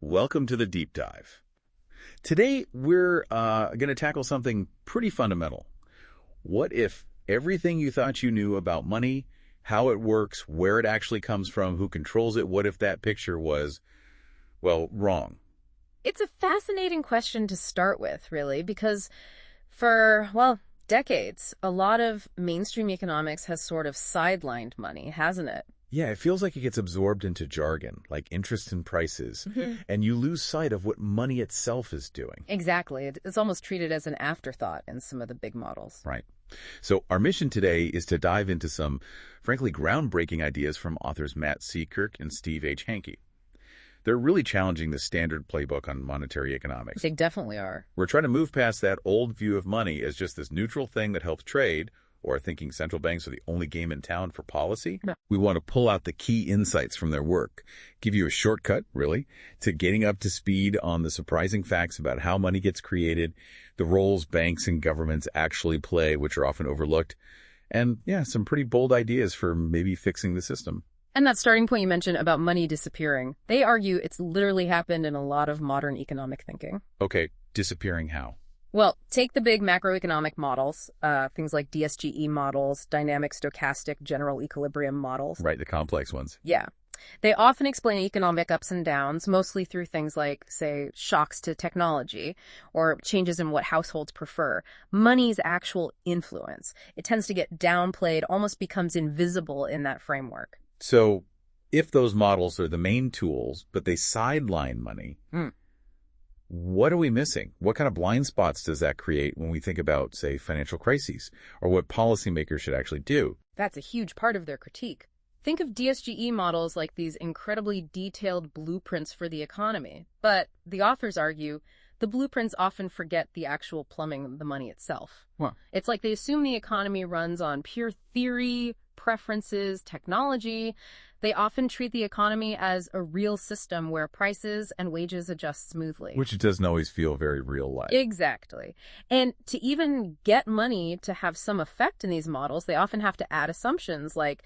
welcome to the deep dive. Today, we're going to tackle something pretty fundamental. What if everything you thought you knew about money, how it works, where it actually comes from, who controls it, what if that picture was, well, wrong? It's a fascinating question to start with, really, because for, decades, a lot of mainstream economics has sort of sidelined money, hasn't it? Yeah, it feels like it gets absorbed into jargon, like interest and prices, and you lose sight of what money itself is doing. Exactly. It's almost treated as an afterthought in some of the big models. Right. So our mission today is to dive into some, frankly, groundbreaking ideas from authors Matt Sekerke and Steve H. Hanke. They're really challenging the standard playbook on monetary economics. They definitely are. We're trying to move past that old view of money as just this neutral thing that helps trade, or thinking central banks are the only game in town for policy. No. We want to pull out the key insights from their work, give you a shortcut, really, to getting up to speed on the surprising facts about how money gets created, the roles banks and governments actually play, which are often overlooked, and, some pretty bold ideas for maybe fixing the system. And that starting point you mentioned about money disappearing, they argue it's literally happened in a lot of modern economic thinking. Okay, disappearing how? Well, take the big macroeconomic models, things like DSGE models, dynamic stochastic general equilibrium models. Right, the complex ones. Yeah. They often explain economic ups and downs, mostly through things like, say, shocks to technology or changes in what households prefer. Money's actual influence. It tends to get downplayed, almost becomes invisible in that framework. So if those models are the main tools, but they sideline money, what are we missing? What kind of blind spots does that create when we think about, say, financial crises, or what policymakers should actually do? That's a huge part of their critique. Think of DSGE models like these incredibly detailed blueprints for the economy. But the authors argue the blueprints often forget the actual plumbing of the money itself. Huh. It's like they assume the economy runs on pure theory, preferences, technology. They often treat the economy as a real system where prices and wages adjust smoothly. Which it doesn't always feel very real-like. Exactly. And to even get money to have some effect in these models, they often have to add assumptions like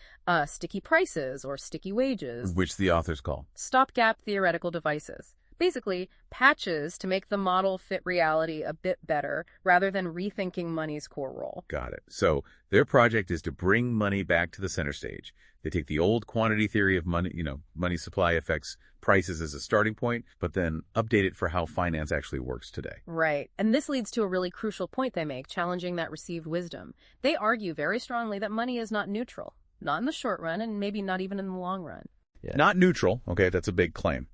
sticky prices or sticky wages. Which the authors call stopgap theoretical devices. Basically, patches to make the model fit reality a bit better rather than rethinking money's core role. Got it. So their project is to bring money back to the center stage. They take the old quantity theory of money, money supply affects prices as a starting point, but then update it for how finance actually works today. Right. And this leads to a really crucial point they make, challenging that received wisdom. They argue very strongly that money is not neutral, not in the short run, and maybe not even in the long run. Yeah. Not neutral. Okay, that's a big claim.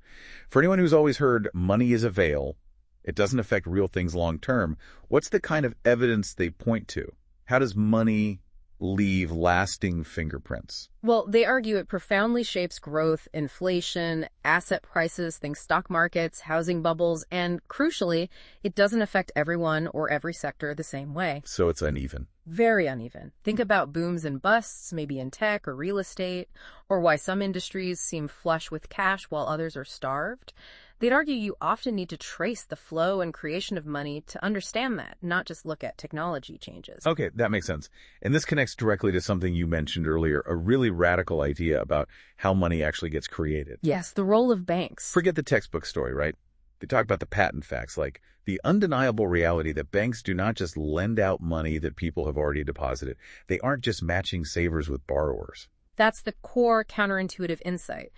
For anyone who's always heard money is a veil, it doesn't affect real things long term, what's the kind of evidence they point to? How does money leave lasting fingerprints? Well, they argue it profoundly shapes growth, inflation, asset prices, think stock markets, housing bubbles, and crucially, it doesn't affect everyone or every sector the same way. So it's uneven. Very uneven. Think about booms and busts, maybe in tech or real estate, or why some industries seem flush with cash while others are starved. They'd argue you often need to trace the flow and creation of money to understand that, not just look at technology changes. Okay, that makes sense. And this connects directly to something you mentioned earlier, a really radical idea about how money actually gets created. Yes, the role of banks. Forget the textbook story, right? They talk about the patent facts, like the undeniable reality that banks do not just lend out money that people have already deposited. They aren't just matching savers with borrowers. That's the core counterintuitive insight.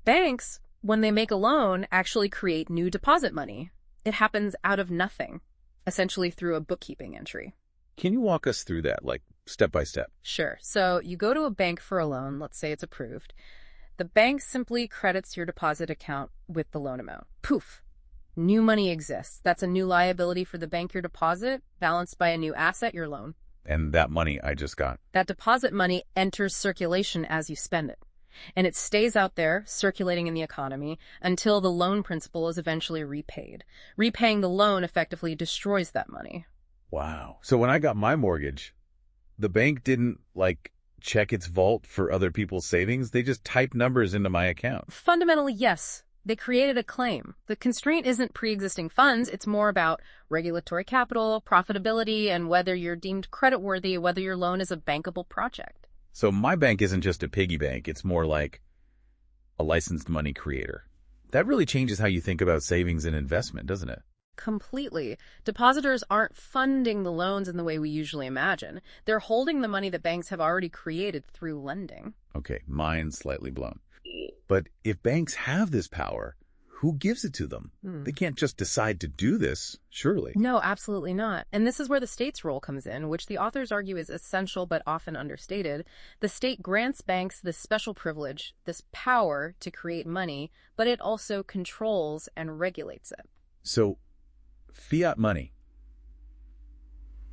Banks, when they make a loan, actually create new deposit money. It happens out of nothing, essentially through a bookkeeping entry. Can you walk us through that, like step by step? Sure. So you go to a bank for a loan. Let's say it's approved. The bank simply credits your deposit account with the loan amount. Poof. New money exists. That's a new liability for the bank, your deposit, balanced by a new asset, your loan. And that money I just got. That deposit money enters circulation as you spend it. And it stays out there, circulating in the economy, until the loan principal is eventually repaid. Repaying the loan effectively destroys that money. Wow. So when I got my mortgage, the bank didn't, check its vault for other people's savings. They just typed numbers into my account. Fundamentally, yes. They created a claim. The constraint isn't pre-existing funds. It's more about regulatory capital, profitability, and whether you're deemed creditworthy, whether your loan is a bankable project. So my bank isn't just a piggy bank. It's more like a licensed money creator. That really changes how you think about savings and investment, doesn't it? Completely. Depositors aren't funding the loans in the way we usually imagine. They're holding the money that banks have already created through lending. Okay, mind slightly blown. But if banks have this power, who gives it to them? They can't just decide to do this, surely. No, absolutely not. And this is where the state's role comes in, which the authors argue is essential but often understated. The state grants banks this special privilege, this power to create money, but it also controls and regulates it. So, fiat money,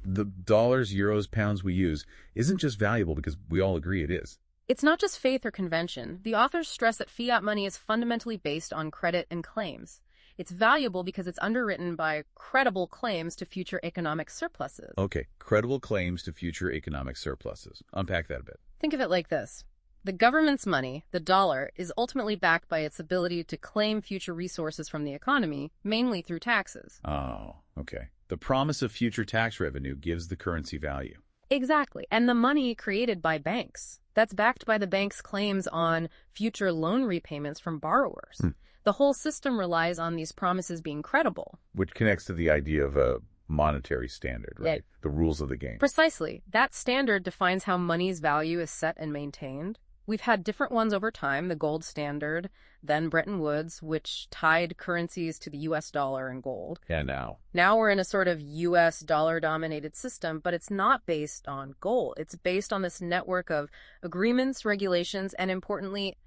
the dollars, euros, pounds we use, isn't just valuable because we all agree it is. It's not just faith or convention. The authors stress that fiat money is fundamentally based on credit and claims. It's valuable because it's underwritten by credible claims to future economic surpluses. Okay, credible claims to future economic surpluses. Unpack that a bit. Think of it like this. The government's money, the dollar, is ultimately backed by its ability to claim future resources from the economy, mainly through taxes. Oh, okay. The promise of future tax revenue gives the currency value. Exactly. And the money created by banks, that's backed by the bank's claims on future loan repayments from borrowers. The whole system relies on these promises being credible. Which connects to the idea of a monetary standard, right? Yeah. The rules of the game. Precisely. That standard defines how money's value is set and maintained. We've had different ones over time, the gold standard, then Bretton Woods, which tied currencies to the U.S. dollar and gold. Yeah, now. Now we're in a sort of U.S. dollar-dominated system, but it's not based on gold. It's based on this network of agreements, regulations, and importantly,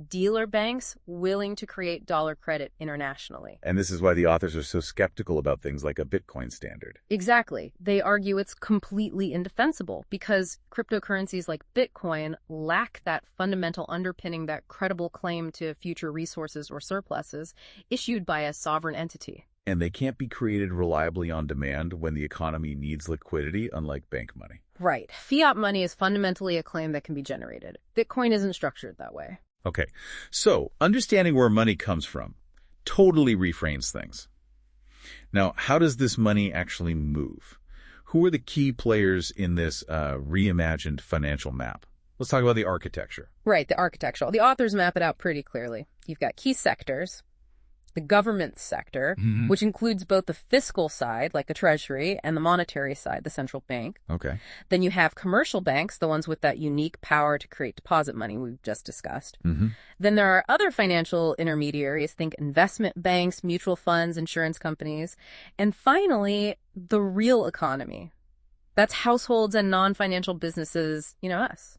dealer banks willing to create dollar credit internationally. And this is why the authors are so skeptical about things like a Bitcoin standard. Exactly. They argue it's completely indefensible because cryptocurrencies like Bitcoin lack that fundamental underpinning, that credible claim to future resources or surpluses issued by a sovereign entity. And they can't be created reliably on demand when the economy needs liquidity, unlike bank money. Right. Fiat money is fundamentally a claim that can be generated. Bitcoin isn't structured that way. Okay, so understanding where money comes from totally reframes things. Now, how does this money actually move? Who are the key players in this reimagined financial map? Let's talk about the architecture. Right, the architectural. The authors map it out pretty clearly. You've got key sectors, the government sector, which includes both the fiscal side, like the Treasury, and the monetary side, the central bank. Okay. Then you have commercial banks, the ones with that unique power to create deposit money we've just discussed. Then there are other financial intermediaries, think investment banks, mutual funds, insurance companies. And finally, the real economy. That's households and non-financial businesses, us.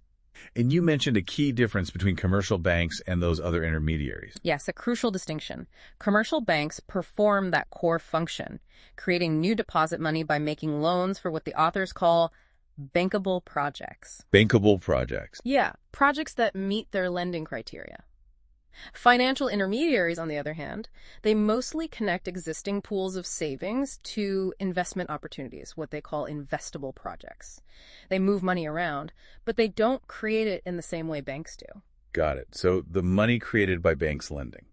And you mentioned a key difference between commercial banks and those other intermediaries. Yes, a crucial distinction. Commercial banks perform that core function, creating new deposit money by making loans for what the authors call bankable projects. Bankable projects. Yeah, projects that meet their lending criteria. Financial intermediaries, on the other hand, they mostly connect existing pools of savings to investment opportunities, what they call investable projects. They move money around, but they don't create it in the same way banks do. Got it. So the money created by banks lending.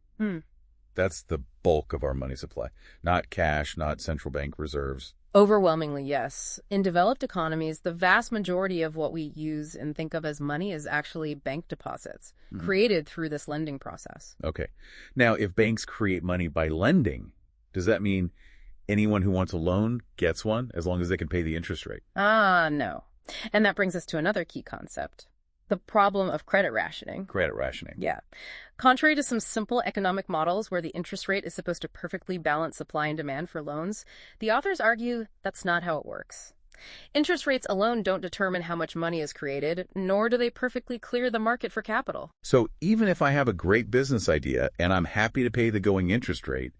That's the bulk of our money supply. Not cash, not central bank reserves. Overwhelmingly, yes. In developed economies, the vast majority of what we use and think of as money is actually bank deposits, created through this lending process. Okay. Now, if banks create money by lending, does that mean anyone who wants a loan gets one as long as they can pay the interest rate? No. And that brings us to another key concept. The problem of credit rationing. Credit rationing. Yeah. Contrary to some simple economic models where the interest rate is supposed to perfectly balance supply and demand for loans, the authors argue that's not how it works. Interest rates alone don't determine how much money is created, nor do they perfectly clear the market for capital. So even if I have a great business idea and I'm happy to pay the going interest rate,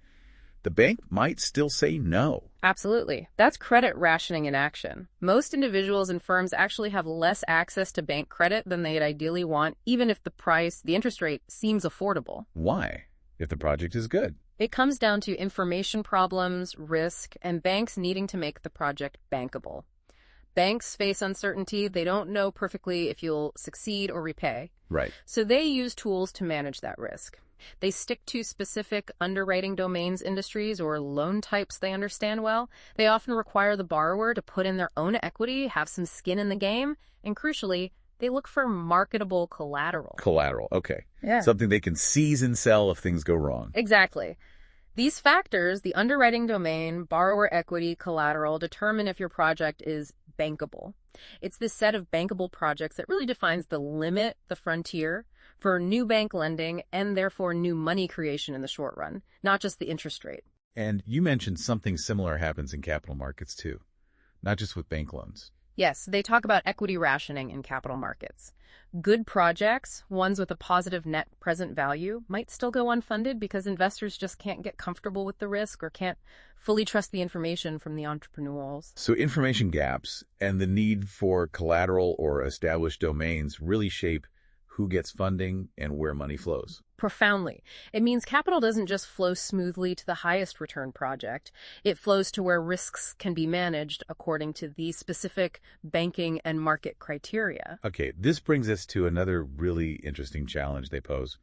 the bank might still say no. Absolutely. That's credit rationing in action. Most individuals and firms actually have less access to bank credit than they'd ideally want, even if the interest rate seems affordable. Why? If the project is good. It comes down to information problems, risk, and banks needing to make the project bankable. Banks face uncertainty. They don't know perfectly if you'll succeed or repay. Right. So they use tools to manage that risk. They stick to specific underwriting domains, industries, or loan types they understand well. They often require the borrower to put in their own equity, have some skin in the game, and crucially, They look for marketable collateral. Collateral, okay. Yeah. Something they can seize and sell if things go wrong. Exactly. These factors, the underwriting domain, borrower equity, collateral, determine if your project is bankable. It's this set of bankable projects that really defines the limit, the frontier, for new bank lending and therefore new money creation in the short run, not just the interest rate. And you mentioned something similar happens in capital markets too, not just with bank loans. Yes, they talk about equity rationing in capital markets. Good projects, ones with a positive net present value, might still go unfunded because investors just can't get comfortable with the risk or can't fully trust the information from the entrepreneurs. So information gaps and the need for collateral or established domains really shape who gets funding and where money flows. Profoundly. It means capital doesn't just flow smoothly to the highest return project. It flows to where risks can be managed according to the specific banking and market criteria. Okay, this brings us to another really interesting challenge they pose.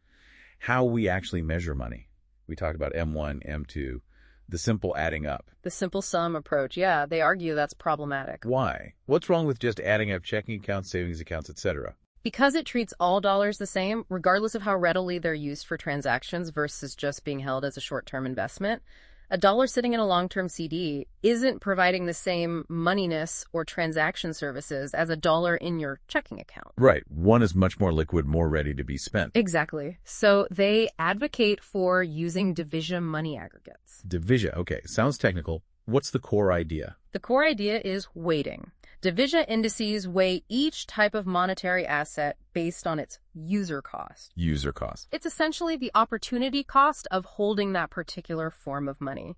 How we actually measure money. We talked about M1, M2, the simple adding up. The simple sum approach, yeah, they argue that's problematic. Why? What's wrong with just adding up checking accounts, savings accounts, etc.? Because it treats all dollars the same, regardless of how readily they're used for transactions versus just being held as a short-term investment, a dollar sitting in a long-term CD isn't providing the same moneyness or transaction services as a dollar in your checking account. Right. One is much more liquid, more ready to be spent. Exactly. So they advocate for using division money aggregates. Division. Okay. Sounds technical. What's the core idea? The core idea is weighting. Division indices weigh each type of monetary asset based on its user cost. User cost. It's essentially the opportunity cost of holding that particular form of money.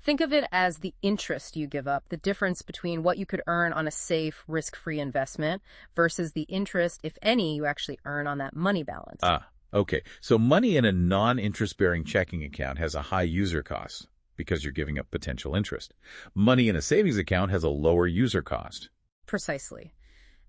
Think of it as the interest you give up, the difference between what you could earn on a safe, risk-free investment versus the interest, if any, you actually earn on that money balance. Okay. So money in a non-interest-bearing checking account has a high user cost because you're giving up potential interest. Money in a savings account has a lower user cost. Precisely.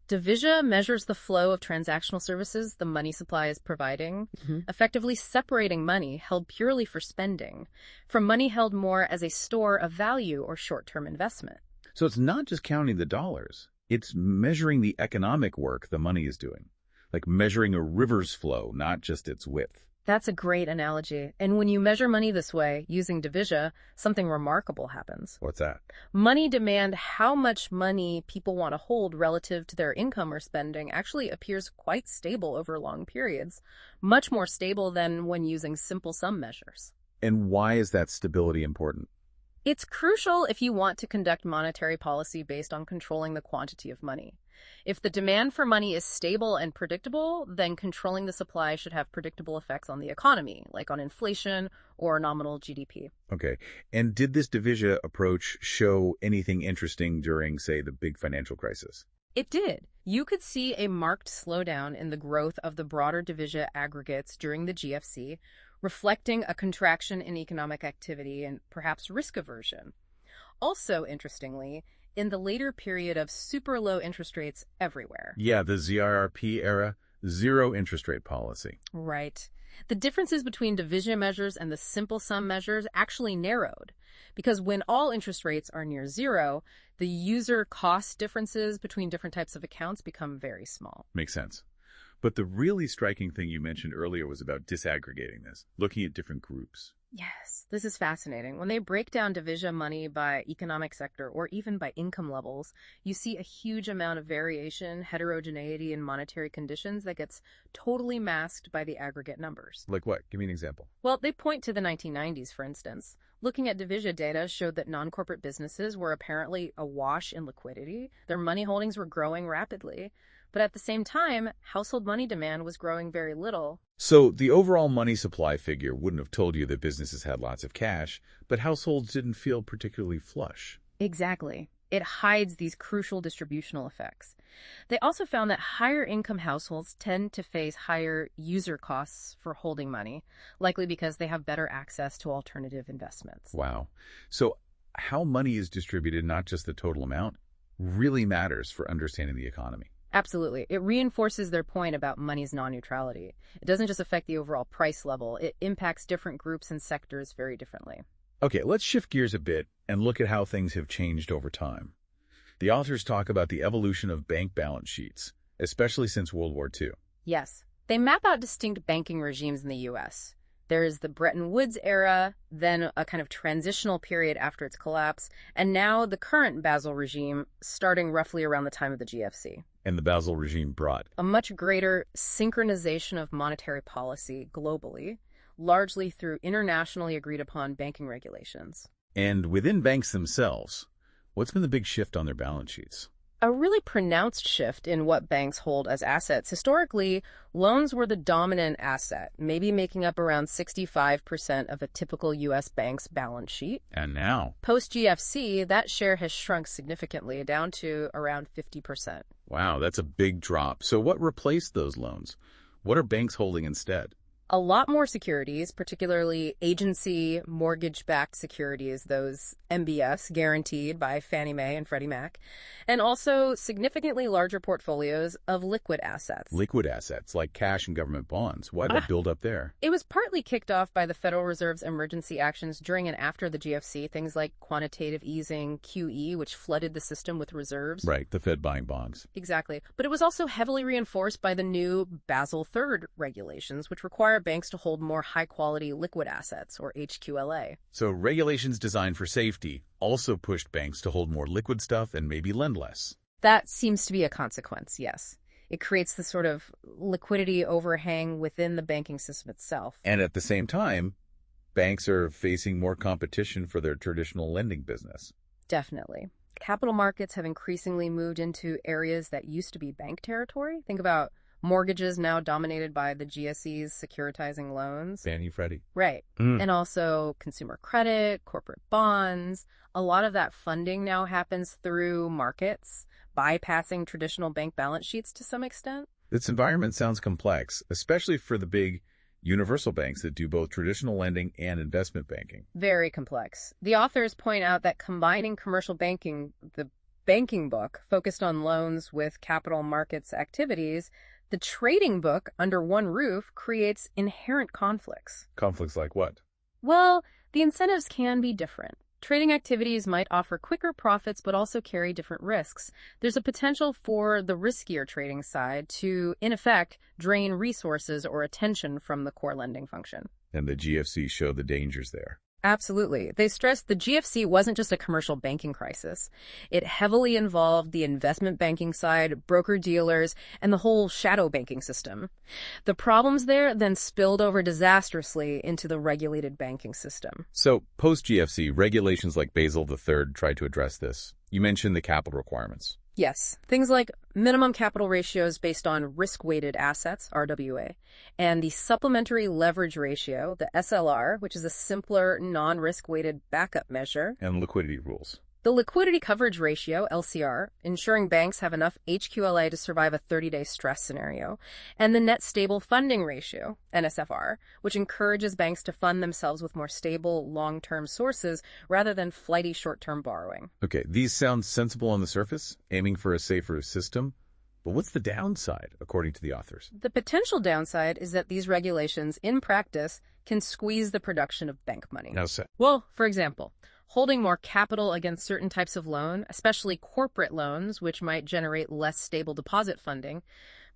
Divisia measures the flow of transactional services the money supply is providing, effectively separating money held purely for spending from money held more as a store of value or short-term investment. So it's not just counting the dollars. It's measuring the economic work the money is doing, like measuring a river's flow, not just its width. That's a great analogy. And when you measure money this way, using divisia, something remarkable happens. What's that? Money demand, how much money people want to hold relative to their income or spending, actually appears quite stable over long periods, much more stable than when using simple sum measures. And why is that stability important? It's crucial if you want to conduct monetary policy based on controlling the quantity of money. If the demand for money is stable and predictable, then controlling the supply should have predictable effects on the economy, like on inflation or nominal GDP. Okay. And did this divisia approach show anything interesting during, say, the big financial crisis? It did. You could see a marked slowdown in the growth of the broader divisia aggregates during the GFC, reflecting a contraction in economic activity and perhaps risk aversion. Also, interestingly, in the later period of super low interest rates everywhere. Yeah, the ZRRP era, zero interest rate policy. Right. The differences between division measures and the simple sum measures actually narrowed, because when all interest rates are near zero, the user cost differences between different types of accounts become very small. Makes sense. But the really striking thing you mentioned earlier was about disaggregating this, looking at different groups. Yes, this is fascinating. When they break down division money by economic sector or even by income levels, you see a huge amount of variation, heterogeneity in monetary conditions that gets totally masked by the aggregate numbers. Like what? Give me an example. Well, they point to the 1990s, for instance. Looking at divisia data showed that non-corporate businesses were apparently awash in liquidity. Their money holdings were growing rapidly. But at the same time, household money demand was growing very little. So the overall money supply figure wouldn't have told you that businesses had lots of cash, but households didn't feel particularly flush. Exactly. It hides these crucial distributional effects. They also found that higher income households tend to face higher user costs for holding money, likely because they have better access to alternative investments. Wow. So how money is distributed, not just the total amount, really matters for understanding the economy. Absolutely. It reinforces their point about money's non-neutrality. It doesn't just affect the overall price level. It impacts different groups and sectors very differently. Okay, let's shift gears a bit and look at how things have changed over time. The authors talk about the evolution of bank balance sheets, especially since World War II. Yes. They map out distinct banking regimes in the U.S. There's the Bretton Woods era, then a kind of transitional period after its collapse, and now the current Basel regime, starting roughly around the time of the GFC. And the Basel regime brought A much greater synchronization of monetary policy globally, largely through internationally agreed upon banking regulations. And within banks themselves, what's been the big shift on their balance sheets? A really pronounced shift in what banks hold as assets. Historically, loans were the dominant asset, maybe making up around 65% of a typical U.S. bank's balance sheet. And now? Post-GFC, that share has shrunk significantly, down to around 50%. Wow, that's a big drop. So what replaced those loans? What are banks holding instead? A lot more securities, particularly agency mortgage-backed securities, those MBS guaranteed by Fannie Mae and Freddie Mac, and also significantly larger portfolios of liquid assets. Liquid assets, like cash and government bonds. Why did that build up there? It was partly kicked off by the Federal Reserve's emergency actions during and after the GFC, things like quantitative easing, QE, which flooded the system with reserves. Right, the Fed buying bonds. Exactly. But it was also heavily reinforced by the new Basel III regulations, which require banks to hold more high-quality liquid assets, or HQLA. So regulations designed for safety also pushed banks to hold more liquid stuff and maybe lend less. That seems to be a consequence, yes. It creates the sort of liquidity overhang within the banking system itself. And at the same time, banks are facing more competition for their traditional lending business. Definitely. Capital markets have increasingly moved into areas that used to be bank territory. Think about mortgages now dominated by the GSEs securitizing loans. Fannie, Freddie. Right. And also consumer credit, corporate bonds. A lot of that funding now happens through markets, bypassing traditional bank balance sheets to some extent. This environment sounds complex, especially for the big universal banks that do both traditional lending and investment banking. Very complex. The authors point out that combining commercial banking, the banking book, focused on loans with capital markets activities, the trading book under one roof creates inherent conflicts. Conflicts like what? Well, the incentives can be different. Trading activities might offer quicker profits but also carry different risks. There's a potential for the riskier trading side to, in effect, drain resources or attention from the core lending function. And the GFC showed the dangers there. Absolutely. They stressed the GFC wasn't just a commercial banking crisis. It heavily involved the investment banking side, broker-dealers, and the whole shadow banking system. The problems there then spilled over disastrously into the regulated banking system. So, post-GFC, regulations like Basel III tried to address this. You mentioned the capital requirements. Yes, things like minimum capital ratios based on risk-weighted assets, RWA, and the supplementary leverage ratio, the SLR, which is a simpler, non-risk-weighted backup measure. And liquidity rules. The liquidity coverage ratio, LCR, ensuring banks have enough HQLA to survive a 30-day stress scenario, and the net stable funding ratio, NSFR, which encourages banks to fund themselves with more stable, long-term sources rather than flighty short-term borrowing. Okay, these sound sensible on the surface, aiming for a safer system. But what's the downside, according to the authors? The potential downside is that these regulations, in practice, can squeeze the production of bank money. Now, say. Well, for example, holding more capital against certain types of loan, especially corporate loans, which might generate less stable deposit funding,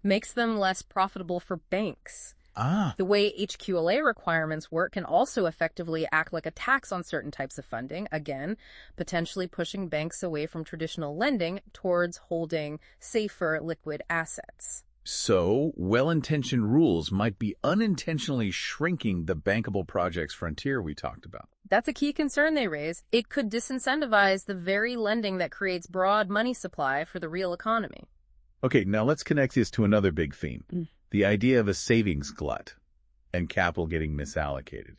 makes them less profitable for banks. The way HQLA requirements work can also effectively act like a tax on certain types of funding, again, potentially pushing banks away from traditional lending towards holding safer liquid assets. So, well-intentioned rules might be unintentionally shrinking the bankable projects frontier we talked about. That's a key concern they raise. It could disincentivize the very lending that creates broad money supply for the real economy. Okay, now let's connect this to another big theme, the idea of a savings glut and capital getting misallocated.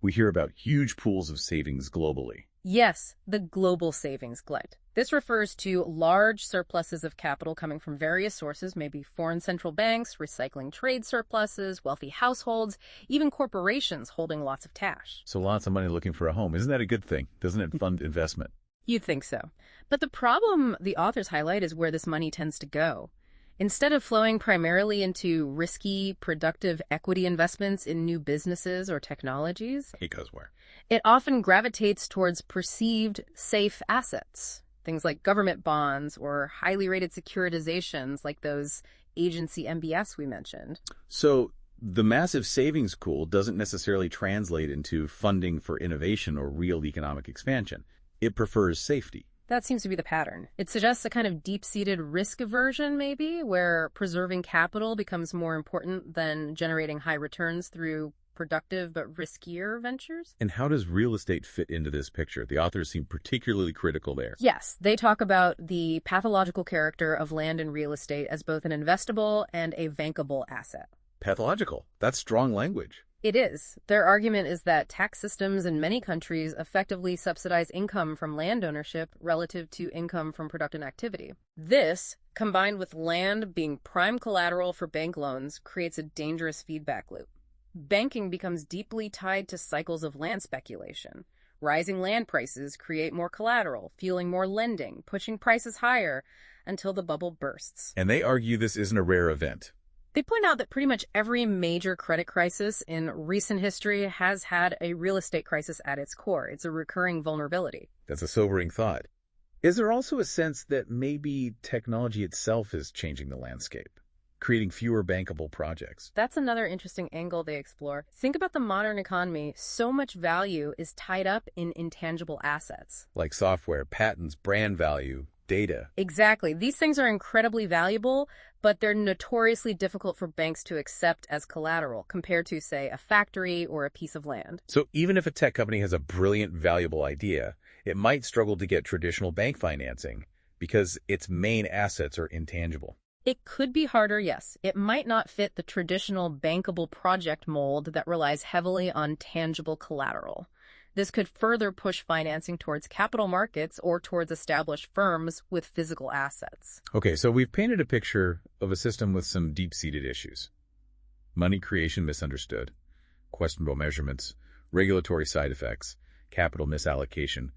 We hear about huge pools of savings globally. Yes, the global savings glut. This refers to large surpluses of capital coming from various sources, maybe foreign central banks, recycling trade surpluses, wealthy households, even corporations holding lots of cash. So lots of money looking for a home. Isn't that a good thing? Doesn't it fund investment? You'd think so. But the problem the authors highlight is where this money tends to go. Instead of flowing primarily into risky, productive equity investments in new businesses or technologies, It goes where? it often gravitates towards perceived safe assets. Things like government bonds or highly rated securitizations like those agency MBS we mentioned. So the massive savings pool doesn't necessarily translate into funding for innovation or real economic expansion. It prefers safety. That seems to be the pattern. It suggests a kind of deep-seated risk aversion, maybe, where preserving capital becomes more important than generating high returns through productive but riskier ventures. And how does real estate fit into this picture? The authors seem particularly critical there. Yes, they talk about the pathological character of land and real estate as both an investable and a bankable asset. Pathological. That's strong language. It is. Their argument is that tax systems in many countries effectively subsidize income from land ownership relative to income from productive activity. This, combined with land being prime collateral for bank loans, creates a dangerous feedback loop. Banking becomes deeply tied to cycles of land speculation. Rising land prices create more collateral, fueling more lending, pushing prices higher until the bubble bursts. And they argue this isn't a rare event. They point out that pretty much every major credit crisis in recent history has had a real estate crisis at its core. It's a recurring vulnerability. That's a sobering thought. Is there also a sense that maybe technology itself is changing the landscape, creating fewer bankable projects? That's another interesting angle they explore. Think about the modern economy. So much value is tied up in intangible assets. Like software, patents, brand value, data. Exactly. These things are incredibly valuable, but they're notoriously difficult for banks to accept as collateral compared to, say, a factory or a piece of land. So even if a tech company has a brilliant, valuable idea, it might struggle to get traditional bank financing because its main assets are intangible. It could be harder, yes. It might not fit the traditional bankable project mold that relies heavily on tangible collateral. This could further push financing towards capital markets or towards established firms with physical assets. Okay, so we've painted a picture of a system with some deep-seated issues. Money creation misunderstood, questionable measurements, regulatory side effects, capital misallocation.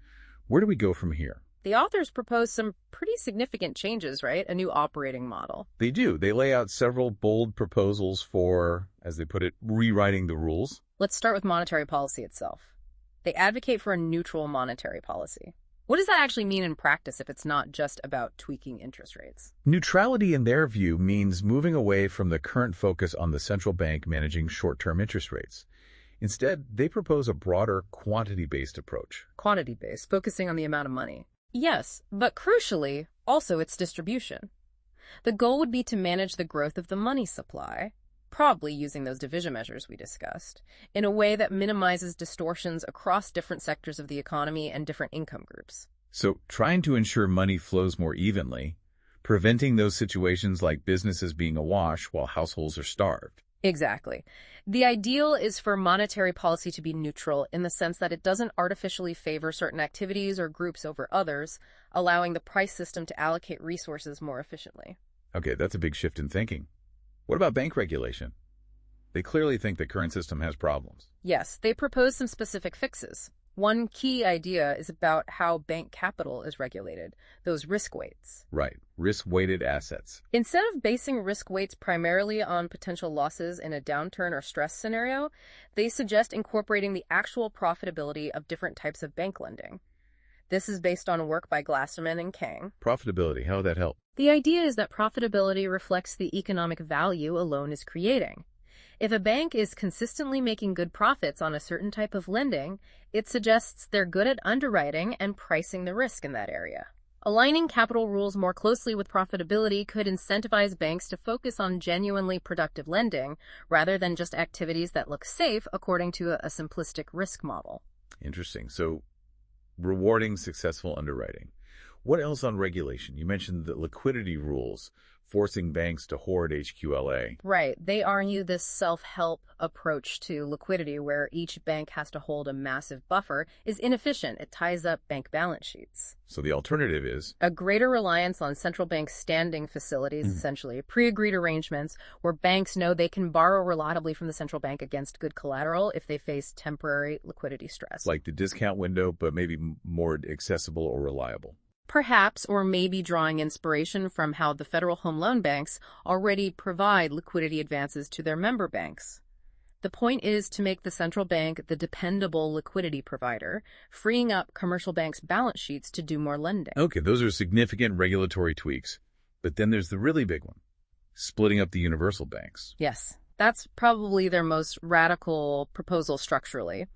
Where do we go from here? The authors propose some pretty significant changes, right? A new operating model. They do. They lay out several bold proposals for, as they put it, rewriting the rules. Let's start with monetary policy itself. They advocate for a neutral monetary policy. What does that actually mean in practice if it's not just about tweaking interest rates? Neutrality, in their view, means moving away from the current focus on the central bank managing short-term interest rates. Instead, they propose a broader quantity-based approach. Quantity-based, focusing on the amount of money. Yes, but crucially, also its distribution. The goal would be to manage the growth of the money supply, probably using those division measures we discussed, in a way that minimizes distortions across different sectors of the economy and different income groups. So, trying to ensure money flows more evenly, preventing those situations like businesses being awash while households are starved. Exactly. The ideal is for monetary policy to be neutral in the sense that it doesn't artificially favor certain activities or groups over others, allowing the price system to allocate resources more efficiently. Okay, that's a big shift in thinking. What about bank regulation? They clearly think the current system has problems. Yes, they propose some specific fixes. One key idea is about how bank capital is regulated, those risk weights. Right, risk-weighted assets. Instead of basing risk weights primarily on potential losses in a downturn or stress scenario, they suggest incorporating the actual profitability of different types of bank lending. This is based on work by Glasserman and Kang. Profitability, how would that help? The idea is that profitability reflects the economic value a loan is creating. If a bank is consistently making good profits on a certain type of lending, it suggests they're good at underwriting and pricing the risk in that area. Aligning capital rules more closely with profitability could incentivize banks to focus on genuinely productive lending rather than just activities that look safe according to a simplistic risk model. Interesting. So, rewarding successful underwriting. What else on regulation? You mentioned the liquidity rules, forcing banks to hoard HQLA. Right. They argue this self-help approach to liquidity where each bank has to hold a massive buffer is inefficient. It ties up bank balance sheets. So the alternative is? A greater reliance on central bank standing facilities, essentially, pre-agreed arrangements where banks know they can borrow reliably from the central bank against good collateral if they face temporary liquidity stress. Like the discount window, but maybe more accessible or reliable. Perhaps, or maybe drawing inspiration from how the federal home loan banks already provide liquidity advances to their member banks. The point is to make the central bank the dependable liquidity provider, freeing up commercial banks' balance sheets to do more lending. Okay, those are significant regulatory tweaks. But then there's the really big one, splitting up the universal banks. Yes, that's probably their most radical proposal structurally.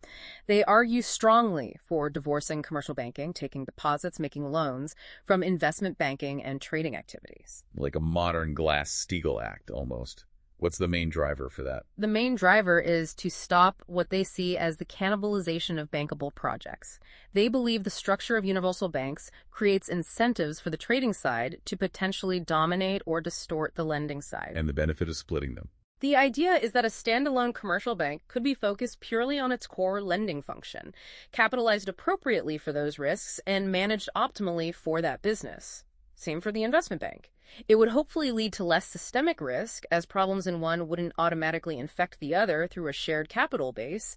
They argue strongly for divorcing commercial banking, taking deposits, making loans, from investment banking and trading activities. Like a modern Glass-Steagall Act, almost. What's the main driver for that? The main driver is to stop what they see as the cannibalization of bankable projects. They believe the structure of universal banks creates incentives for the trading side to potentially dominate or distort the lending side. And the benefit of splitting them. The idea is that a standalone commercial bank could be focused purely on its core lending function, capitalized appropriately for those risks, and managed optimally for that business. Same for the investment bank. It would hopefully lead to less systemic risk, as problems in one wouldn't automatically infect the other through a shared capital base,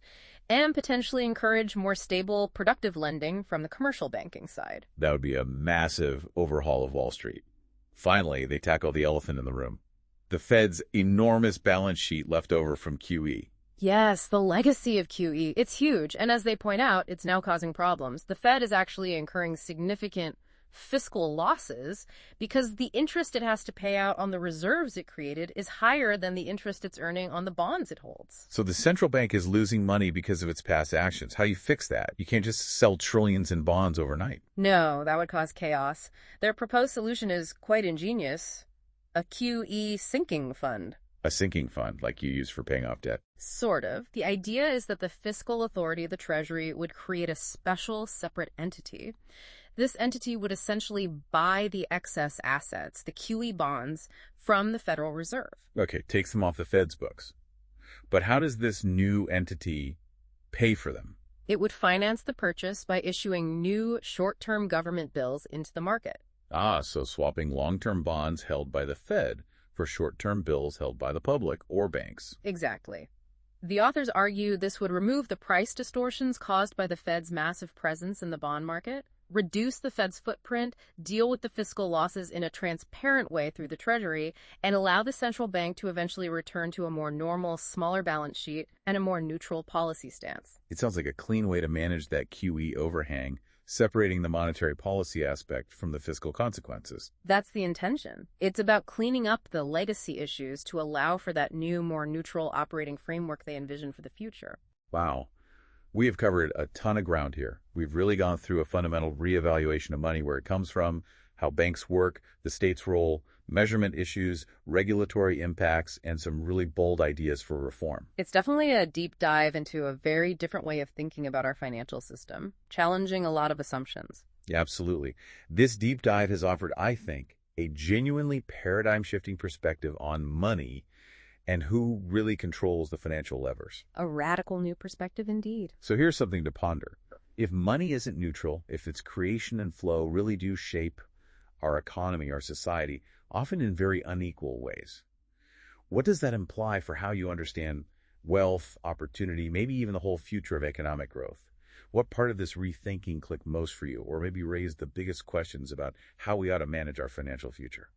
and potentially encourage more stable, productive lending from the commercial banking side. That would be a massive overhaul of Wall Street. Finally, they tackle the elephant in the room. The Fed's enormous balance sheet left over from QE. Yes, the legacy of QE. It's huge, and as they point out, it's now causing problems. The Fed is actually incurring significant fiscal losses because the interest it has to pay out on the reserves it created is higher than the interest it's earning on the bonds it holds. So the central bank is losing money because of its past actions. How do you fix that? You can't just sell trillions in bonds overnight. No, that would cause chaos. Their proposed solution is quite ingenious. A QE sinking fund. A sinking fund, like you use for paying off debt. Sort of. The idea is that the fiscal authority of the Treasury would create a special, separate entity. This entity would essentially buy the excess assets, the QE bonds, from the Federal Reserve. Okay, takes them off the Fed's books. But how does this new entity pay for them? It would finance the purchase by issuing new short-term government bills into the market. So swapping long-term bonds held by the Fed for short-term bills held by the public or banks. Exactly. The authors argue this would remove the price distortions caused by the Fed's massive presence in the bond market, reduce the Fed's footprint, deal with the fiscal losses in a transparent way through the Treasury, and allow the central bank to eventually return to a more normal, smaller balance sheet and a more neutral policy stance. It sounds like a clean way to manage that QE overhang, separating the monetary policy aspect from the fiscal consequences. That's the intention. It's about cleaning up the legacy issues to allow for that new, more neutral operating framework they envision for the future. Wow. We have covered a ton of ground here. We've really gone through a fundamental reevaluation of money, where it comes from, how banks work, the state's role, measurement issues, regulatory impacts, and some really bold ideas for reform. It's definitely a deep dive into a very different way of thinking about our financial system, challenging a lot of assumptions. Yeah, absolutely. This deep dive has offered, I think, a genuinely paradigm-shifting perspective on money and who really controls the financial levers. A radical new perspective indeed. So here's something to ponder. If money isn't neutral, if its creation and flow really do shape our economy, our society, often in very unequal ways, what does that imply for how you understand wealth, opportunity, maybe even the whole future of economic growth? What part of this rethinking clicked most for you, or maybe raised the biggest questions about how we ought to manage our financial future?